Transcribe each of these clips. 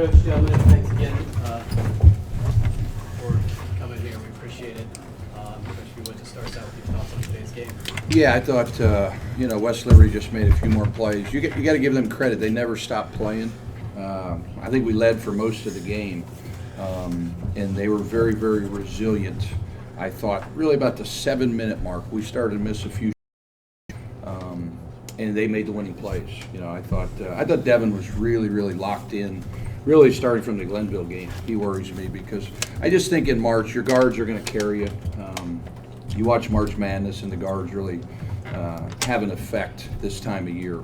Coach, gentlemen, thanks again for coming here. We appreciate it. Coach, if you would to start us out with your thoughts on today's game. Yeah, I thought, West Liberty just made a few more plays. You got to give them credit. They never stopped playing. I think we led for most of the game, and they were very, very resilient. I thought really about the 7-minute mark, we started to miss a few, and they made the winning plays. I thought Devin was really, really locked in, really starting from the Glenville game. He worries me because I just think in March your guards are going to carry you. You watch March Madness, and the guards really have an effect this time of year.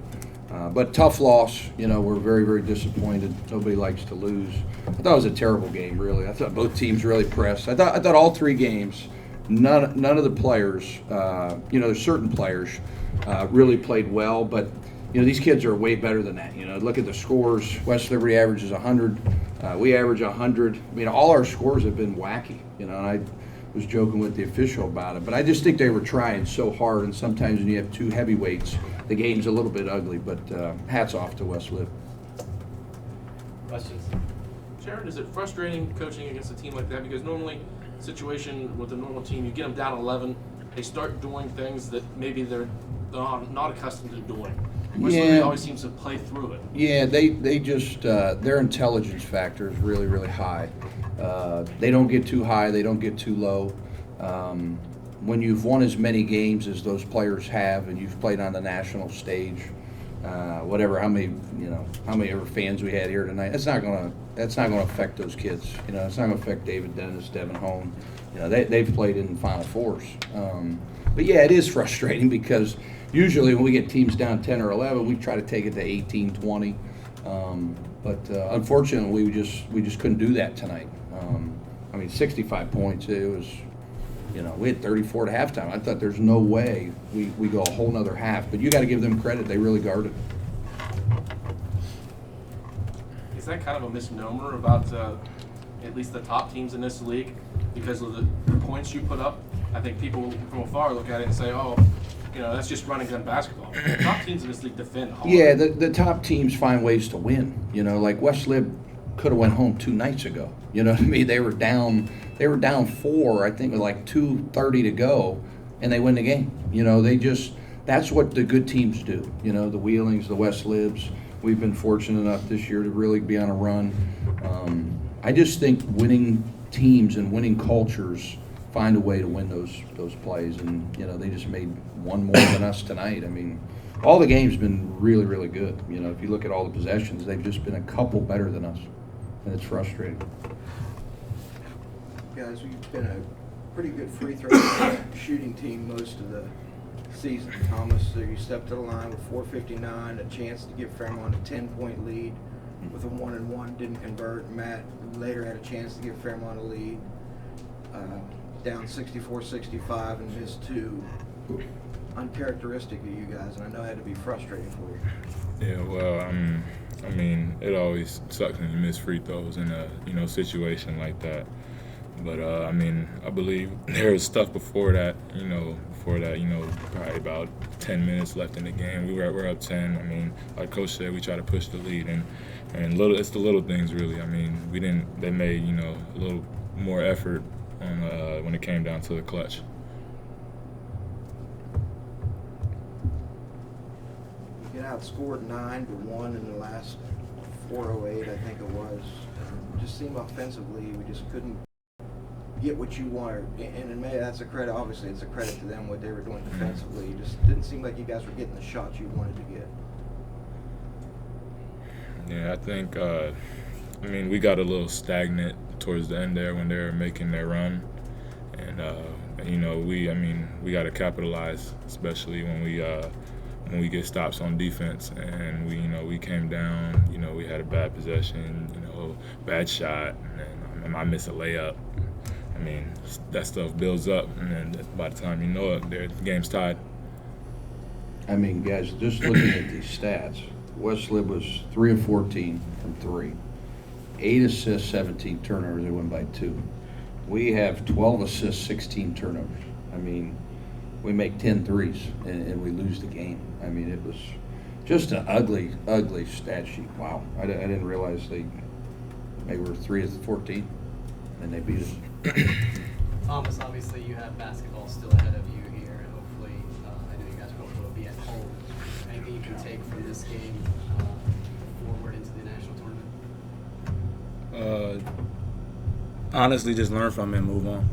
But tough loss. We're very, very disappointed. Nobody likes to lose. I thought it was a terrible game, really. I thought both teams really pressed. I thought all three games, none of the players, there's certain players really played well, but these kids are way better than that. Look at the scores. West Liberty averages 100. We average 100. All our scores have been wacky. And I was joking with the official about it, but I just think they were trying so hard. And sometimes when you have two heavyweights, the game's a little bit ugly. But hats off to West Lib. Questions? Sharon, is it frustrating coaching against a team like that? Because normally, situation with a normal team, you get them down 11, they start doing things that maybe they're not accustomed to doing. West Liberty always seems to play through it. Yeah, they just their intelligence factor is really, really high. They don't get too high, they don't get too low. When you've won as many games as those players have, and you've played on the national stage, how many ever fans we had here tonight, that's not gonna affect those kids. It's not gonna affect David Dennis, Devin Hone. They've played in Final Fours. But yeah, it is frustrating because usually when we get teams down 10 or 11, we try to take it to 18, 20. But unfortunately, we just couldn't do that tonight. 65 points. It was, we had 34 at halftime. I thought there's no way we go a whole nother half. But you got to give them credit. They really guarded. Is that kind of a misnomer about at least the top teams in this league because of the points you put up? I think people from afar look at it and say, that's just running gun basketball. The top teams in this league defend hard. Yeah, the top teams find ways to win. Like West Lib could have went home 2 nights ago. You know what I mean? They were down 4, I think, with like 2:30 to go, and they win the game. That's what the good teams do. The Wheelings, the West Libs. We've been fortunate enough this year to really be on a run. I just think winning teams and winning cultures find a way to win those plays, and they just made one more than us tonight. All the games been really, really good. If you look at all the possessions, they've just been a couple better than us, and it's frustrating. Guys, we've been a pretty good free throw shooting team most of the season. Thomas, so you stepped to the line with 4:59, a chance to give Fairmont a 10-point lead with a 1-and-1, didn't convert. Matt later had a chance to give Fairmont a lead, down 64-65 and missed 2. Uncharacteristic of you guys, and I know it had to be frustrating for you. Yeah, well, it always sucks when you miss free throws in a situation like that. But I believe there was stuff before that. Probably about 10 minutes left in the game. We're up 10. Like Coach said, we try to push the lead, and it's the little things really. They made a little more effort on when it came down to the clutch. You get outscored 9-1 in the last 4:08, I think it was. It just seemed offensively we just couldn't get what you wanted, and maybe that's a credit. Obviously, it's a credit to them what they were doing defensively. It just didn't seem like you guys were getting the shots you wanted to get. Yeah, I think we got a little stagnant towards the end there when they were making their run, and we got to capitalize, especially when we get stops on defense, and we came down. We had a bad possession, bad shot, and I missed a layup. That stuff builds up, and then by the time you know it, the game's tied. Guys, just looking at these stats, West Lib was 3 of 14 from 3, 8 assists, 17 turnovers. They won by 2. We have 12 assists, 16 turnovers. We make 10 threes, and we lose the game. It was just an ugly, ugly stat sheet. Wow, I didn't realize They were 3-14, and they beat us. Thomas, obviously you have basketball still ahead of you here, and hopefully, I know you guys both will be at home. Anything you can take from this game forward into the national tournament? Honestly, just learn from it and move on.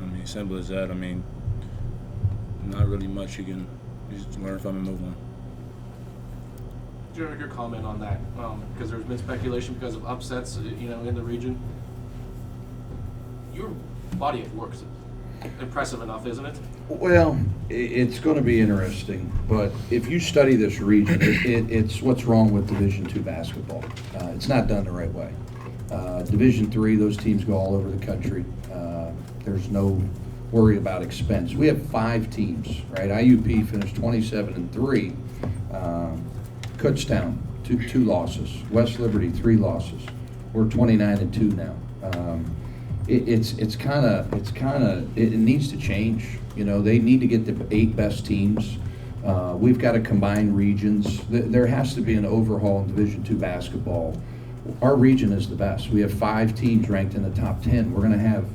I mean, simple as that. I mean, not really much you can just learn from and move on. Jared, your comment on that, because there's been speculation because of upsets, in the region. Your body of work is impressive enough, isn't it? Well, it's going to be interesting, but if you study this region, it's what's wrong with Division II basketball. It's not done the right way. Division III, those teams go all over the country. There's no worry about expense. We have 5 teams, right? IUP finished 27-3. Kutztown, two losses. West Liberty, 3 losses. We're 29-2 now. It needs to change. They need to get the 8 best teams. We've got to combine regions. There has to be an overhaul in Division II basketball. Our region is the best. We have 5 teams ranked in the top 10. We're going to have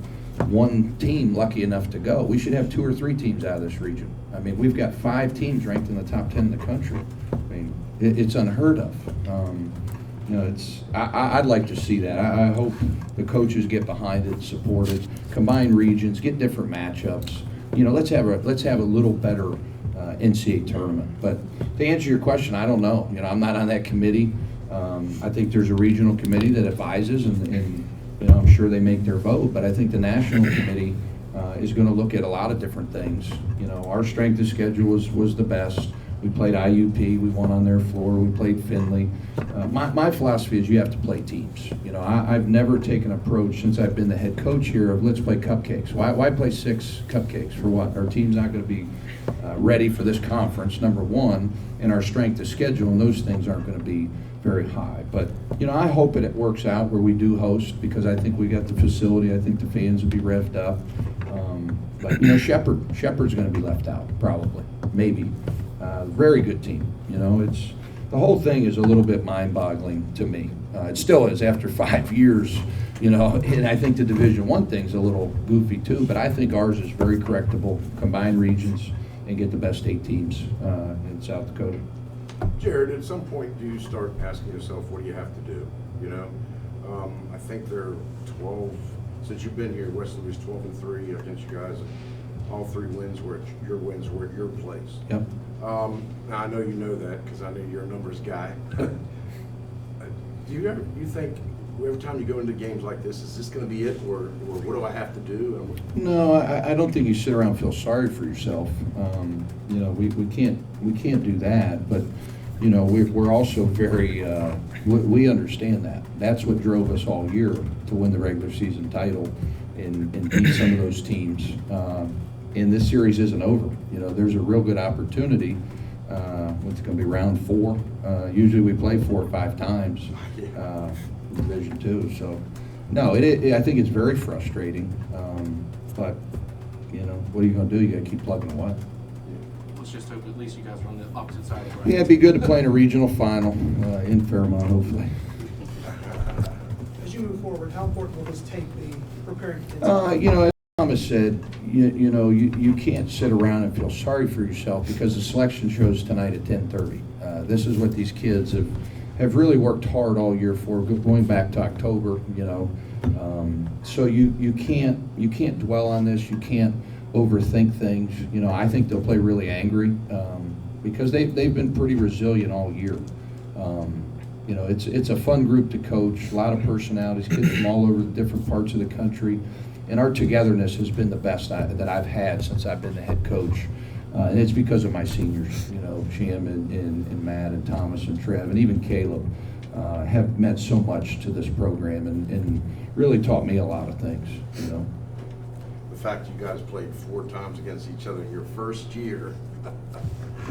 1 team lucky enough to go. We should have 2 or 3 teams out of this region. I mean, we've got 5 teams ranked in the top 10 in the country. I mean, it's unheard of. I'd like to see that. I hope the coaches get behind it, support it, combine regions, get different matchups. Let's have a little better NCAA tournament. But to answer your question, I don't know. I'm not on that committee. I think there's a regional committee that advises, and I'm sure they make their vote. But I think the national committee is going to look at a lot of different things. Our strength of schedule was the best. We played IUP. We won on their floor. We played Findlay. My philosophy is you have to play teams. I've never taken an approach since I've been the head coach here of let's play cupcakes. Why play 6 cupcakes for what? Our team's not going to be ready for this conference, number one, and our strength of schedule and those things aren't going to be very high. But, I hope it works out where we do host because I think we got the facility. I think the fans will be revved up. But, Shepherd's going to be left out, probably, maybe. Very good team. It's the whole thing is a little bit mind-boggling to me. It still is after 5 years, and I think the Division I thing's a little goofy too, but I think ours is very correctable, combine regions and get the best 8 teams in South Dakota. Jared, at some point, do you start asking yourself, what do you have to do? I think they're 12, since you've been here, West Liberty's 12-3 against you guys. All 3 wins were your at your place. Yep. Now I know you know that because I know you're a numbers guy. Do you think every time you go into games like this, is this going to be it, or what do I have to do? No, I don't think you sit around and feel sorry for yourself. We can't do that, but we're also very we understand that. That's what drove us all year to win the regular season title and beat some of those teams. And this series isn't over. There's a real good opportunity. It's going to be round 4. Usually we play 4 or 5 times in Division II. So, no, I think it's very frustrating. But, what are you going to do? You got to keep plugging away. Let's just hope at least you guys are on the opposite side of the bracket. Yeah, it'd be good to play in a regional final in Fairmont, hopefully. As you move forward, how important will this tape be preparing for As Thomas said, you can't sit around and feel sorry for yourself because the selection show's tonight at 10:30. This is what these kids have really worked hard all year for, going back to October. So you can't dwell on this. You can't overthink things. I think they'll play really angry because they've been pretty resilient all year. It's a fun group to coach. A lot of personalities, kids from all over the different parts of the country. And our togetherness has been the best that I've had since I've been the head coach. And it's because of my seniors, Jim and Matt and Thomas and Trev and even Caleb have meant so much to this program and really taught me a lot of things, The fact you guys played 4 times against each other in your first year.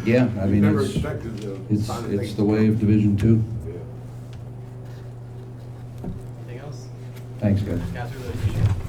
Yeah, I mean, never expected it's the way of Division II. Yeah. Anything else? Thanks, guys. Guys, really appreciate it.